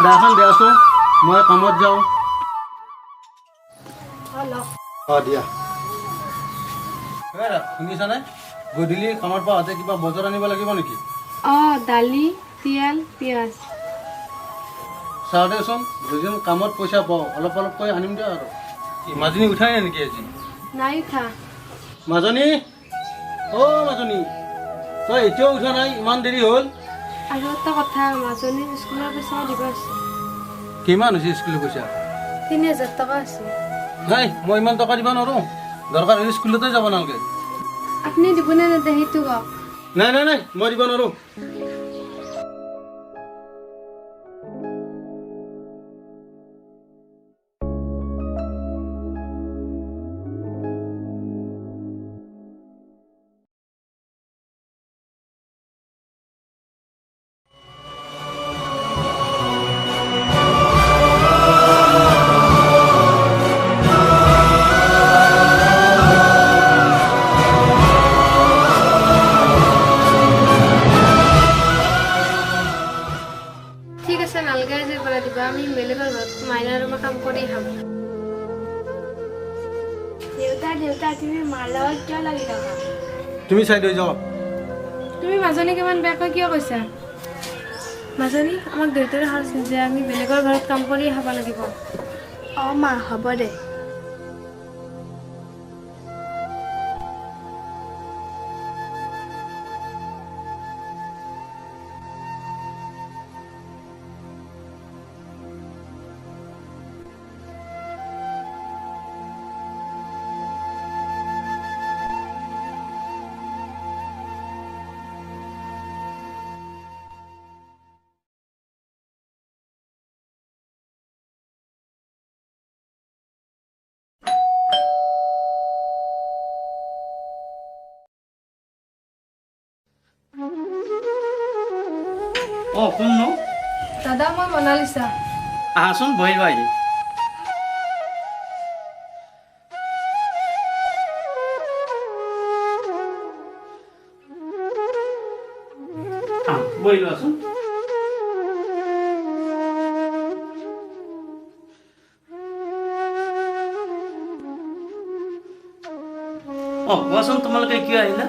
দাখন দিয়াছো মই কামত যাওঁ দিয়া শুনিছানে গধূলি কামৰ পৰা আহোঁতে কিবা বজাৰ আনিব লাগিব নেকি দালি তেল পিঁয়াজ চাওঁ দেচোন দুজন কামত পইচা পাওঁ অলপ অলপকৈ আনিম দিয়া আৰু মাজনী উঠাই নাই নেকি আজি নাই উঠা মাজনী মাজনী তই এতিয়াও উঠা নাই ইমান দেৰি হ'ল আৰু এটা কথা মাজনী স্কুলৰ পইচা দিব আছে কিমান হৈছে স্কুলৰ পইচা 3000 টকা আছে নাই মই ইমান টকা দিব নোৱাৰোঁ দৰকাৰ হ'লে স্কুলতে যাব নালাগে আপুনি দিবনে নেদে সেইটো কওক নাই নাই নাই মই দিব নোৱাৰোঁ আমি বেলেগৰ ঘৰত মাইনাৰ ৰুমত কাম কৰি খাম দেউতা তুমি মাৰ লগত কিয় লাগি থাকা তুমি চাই লৈ যাও তুমি মাজনী কিমান বেয়াকৈ কিয় কৈছা মাজনী আমাক দেউতাৰে সাজ যে আমি বেলেগৰ ঘৰত কাম কৰি খাব লাগিব মা হ'ব দে কোন নো দাদা মই মনালিছা আহাচোন বহিব আহি বহি লোৱাচোন কোৱাচোন তোমালোকে কিয় আহিলা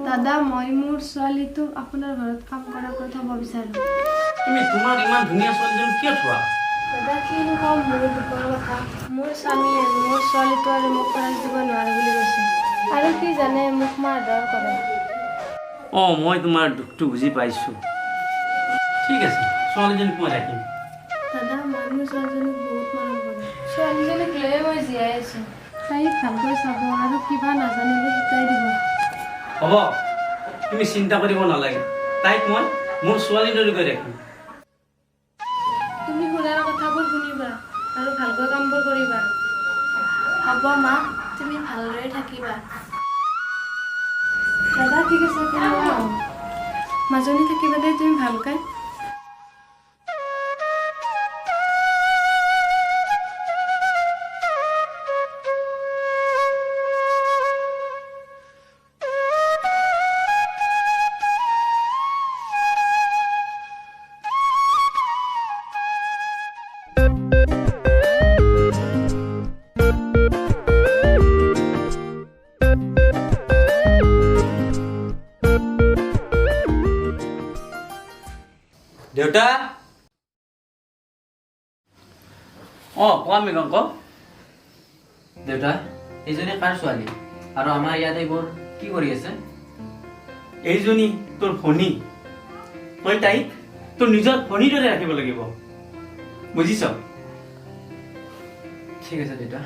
দাদা মই মোৰ ছোৱালীটোক আপোনাৰ ঘৰত কাম কৰাকৈ থ'ব বিচাৰোঁ তুমি তোমাৰ ইমান ধুনীয়া ছোৱালীজন কিয় থোৱা দাদা কিনো কম মোৰ দুখৰ কথা মোৰ স্বামীয়ে মোৰ ছোৱালীটো আৰু মোক খৰচ দিব নোৱাৰে বুলি কৈছে আৰু কি জানে মোক মাৰধৰ কৰে মই তোমাৰ দুখটো বুজি পাইছোঁ ঠিক আছে ছোৱালীজনীক মই ৰাখিম দাদা মই মোৰ ছোৱালীজনীক বহুত মৰম কৰোঁ ছোৱালীজনীক লৈয়ে মই জীয়াই আছোঁ তাইক ভালকৈ চাব আৰু কিবা নাজানিলে শিকাই দিব হ'ব তুমি চিন্তা কৰিব নালাগে তাইক মই মোৰ ছোৱালী দৰে ৰাখিম তুমি শুনাৰ কথাবোৰ শুনিবা আৰু ভালকৈ কামবোৰ কৰিবা হ'ব মা তুমি ভালদৰে থাকিবা দাদা ঠিক আছে মাজনী থাকিবা দেই তুমি ভালকৈ দেউতা কোৱা মৃগংক দেউতা এইজনী কাৰ ছোৱালী আৰু আমাৰ ইয়াত এইবোৰ কি কৰি আছে এইজনী তোৰ ভনী তই তাইক তোৰ নিজৰ ভনীৰ দৰে ৰাখিব লাগিব বুজিছ ঠিক আছে দেউতা।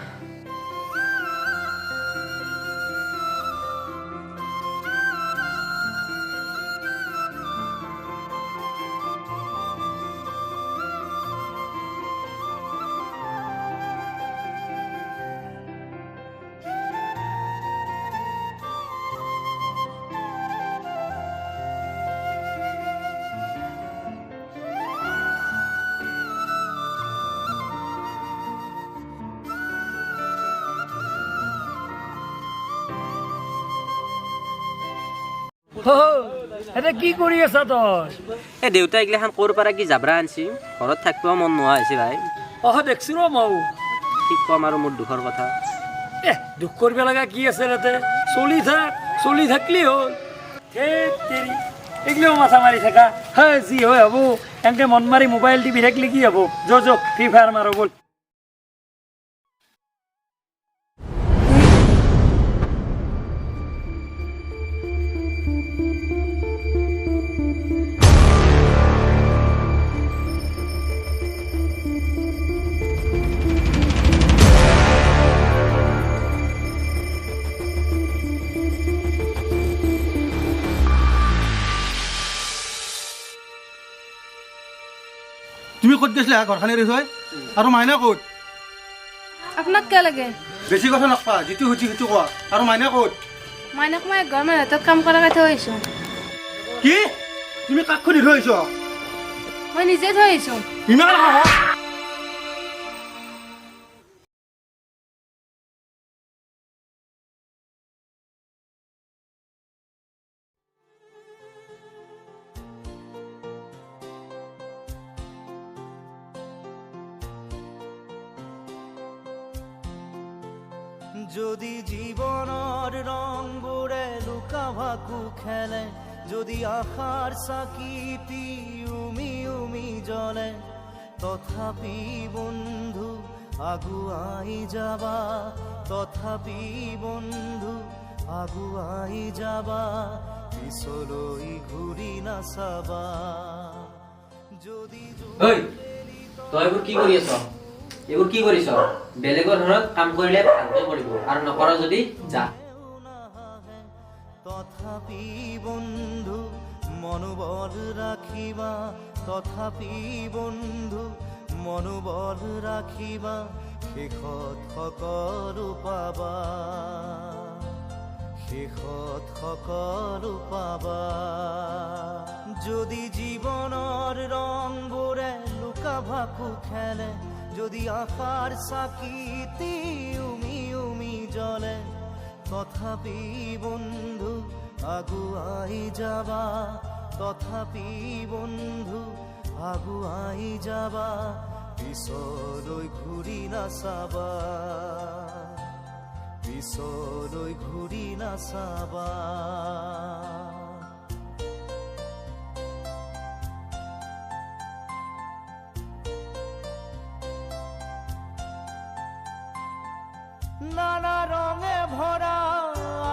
এটা কি কৰি আছা তই? এই দেউতা এইগিলাখান ক'ৰ পৰা কি জাবৰা আনছি, ঘৰত থাকিব মন নোহোৱা হৈছে ভাই। দেখছো ৰ মৌ। কি কম আৰু মোৰ দুখৰ কথা। দুখ কৰিব লগা কি আছে তাতে? চলি থাকলি হ'ল। এইগিলাও মাথা মাৰি থাকা। যি হয় হ'ব, এনেকে মন মাৰি মোবাইল টিপি থাকিলে কি হ'ব? ফ্ৰী ফায়াৰ মাৰো বল। তুমি ক'ত গৈছিলা ঘৰখানি এৰি থৈ? আৰু মাইনা ক'ত? আপোনাক কিয় লাগে? বেছি কথা নকবা, যিটো সুধি সেইটো কোৱা। আৰু মাইনা ক'ত? মাইনাক মই গভৰ্ণমেণ্ট হাতত কাম কৰাকৈ থৈ আহিছোঁ। কি? তুমি কাক খুলি থৈ আহিছ? মই নিজে থৈ আহিছোঁ। ইমান সাহস? যদি জীবনৰ ৰংবোৰে লুকা ভাকু খেলে, যদি আশাৰ চাকিটি উমি উমি জ্বলে, তথাপি বন্ধু আগুৱাই যাবা, তথাপি বন্ধু আগুৱাই যাবা, পিছলৈ ঘূৰি নাচাবা। যদি ঐ তই এইবোৰ কি কৰি আছ? এইবোৰ কি কৰিছ? বেলেগৰ ঘৰত কাম কৰিলে ভালকৈ কৰিব, আৰু নকৰ যদি যা। তথাপি বন্ধু মনোবল ৰাখিবা, তথাপি বন্ধু মনোবল ৰাখিবা, শেষত সকলো পাবা, শেষত সকলো পাবা। যদি জীৱনৰ ৰংবোৰে লুকা ভাকু খেলে, যদি আশাৰ চাকিটি উমি উমি জ্বলে, তথাপি বন্ধু আগুৱাই যাবা, তথাপি বন্ধু আগুৱাই যাবা, পিছলৈ ঘূৰি নাচাবা, পিছলৈ ঘূৰি নাচাবা। নানা রঙে ভরা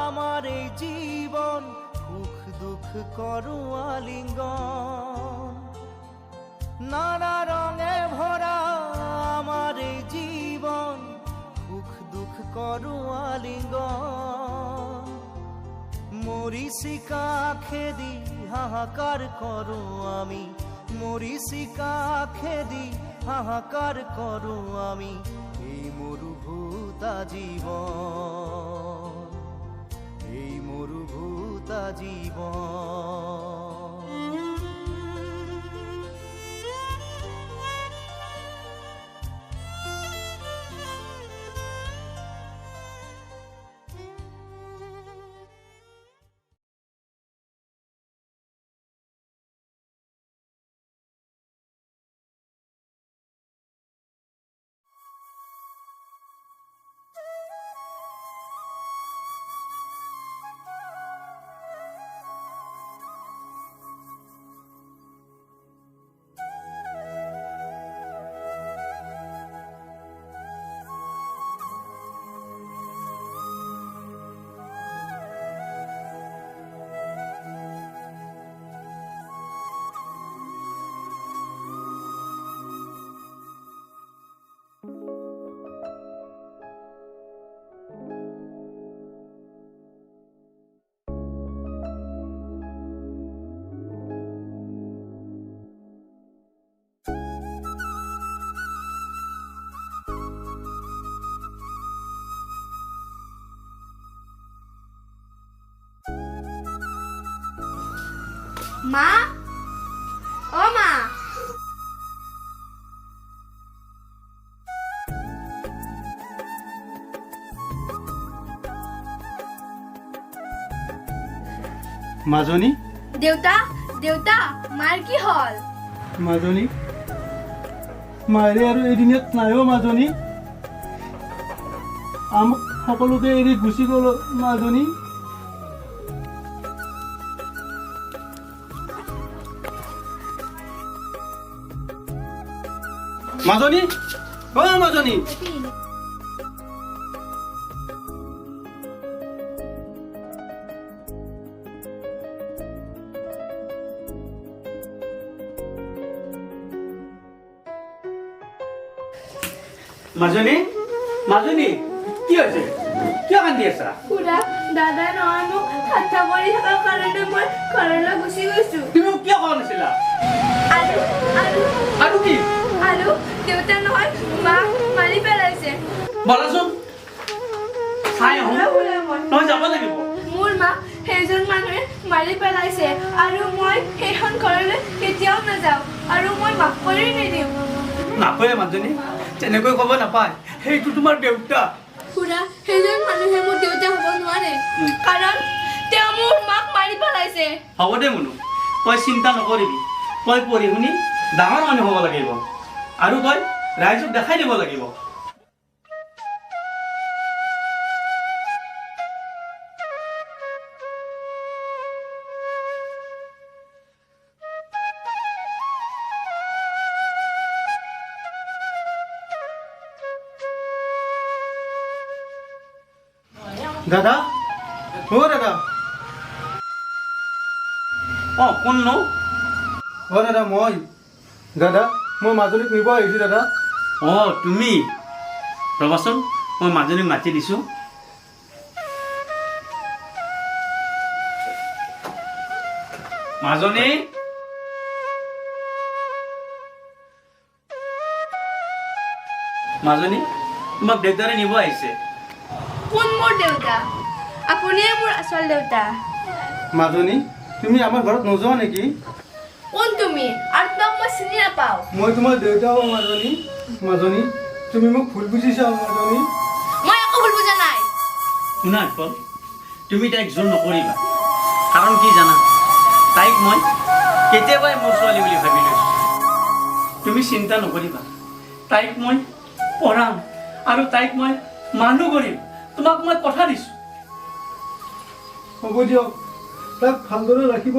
আমার এই জীবন, সুখ দুঃখ করু আলিঙ্গন। নানা রঙে ভরা আমার এই জীবন, সুখ দুঃখ করু আলিঙ্গন। মরিচিকা খেদি হাহাকার করু আমি, মরিচিকা খেদি হাহাকার করু আমি, এই মরুভূতা জীবন, এই মরুভূতা জীবন। মা অ মা মাজনী দেউতা দেউতা মাৰ কি হল মাজনী মাৰে আৰু এদিনত নাইও মাজনী আমাক সকলোকে এৰি গুচি গ'ল মাজনী মাজনী অ মাজনী মাজনী মাজনী কি হৈছে কিয় কান্দি আছা খুৰা দাদা নহয় মোক ঠাট্টা কৰি থকাৰ কাৰণে মই ঘৰলৈ গুচি গৈছো তুমি মোক কিয় কোৱা নাছিলা আৰু আৰু আৰু কি আৰু দেউতা নহয় মাক মাৰি পেলাইছে বলাচোন চাই আহোঁ খুৰা মই নহয় যাব লাগিব মোৰ মাক সেইজন মানুহে মাৰি পেলাইছে আৰু মই সেইখন ঘৰলৈ কেতিয়াও নাযাওঁ আৰু মই মাক কৰি নিদিওঁ নাপায় মাজনী তেনেকৈ ক'ব নাপায় সেইটো তোমাৰ দেউতা খুৰা সেইজন মানুহে মোৰ দেউতা হ'ব নোৱাৰে কাৰণ তেওঁ মোৰ মাক মাৰি পেলাইছে হ'ব দে মুনু তই চিন্তা নকৰিবি তই পঢ়ি শুনি ডাঙৰ মানুহ হ'ব লাগিব আৰু তই ৰাইজক দেখাই দিব লাগিব দাদা অ দাদা কোন নো অ দাদা মই মাজুলীক নিব আহিছোঁ দাদা তুমি ৰবাচোন মই মাজনীক মাতি দিছোঁ মাজনী মাজনী তোমাক দেউতাৰে নিব আহিছে কোন মোৰ দেউতা আপুনিয়ে মোৰ আচল দেউতা মাজনী তুমি আমাৰ ঘৰত নোযোৱা নেকি কোন তুমি আৰু তোমাক মই চিনি নাপাওঁ মই তোমাৰ দেউতা হওঁ মাজনী মাজনী তুমি মোক ভুল বুজিছা মাজনী মই একো ভুল বুজা নাই শুনা পল তুমি তাইক জোৰ নকৰিবা কাৰণ কি জানা তাইক মই কেতিয়াবাই মোৰ ছোৱালী বুলি ভাবি লৈছোঁ তুমি চিন্তা নকৰিবা তাইক মই পঢ়াম আৰু তাইক মই মানুহ কৰিম তোমাক মই কথা দিছোঁ হ'ব দিয়ক তাক ভালদৰে ৰাখিব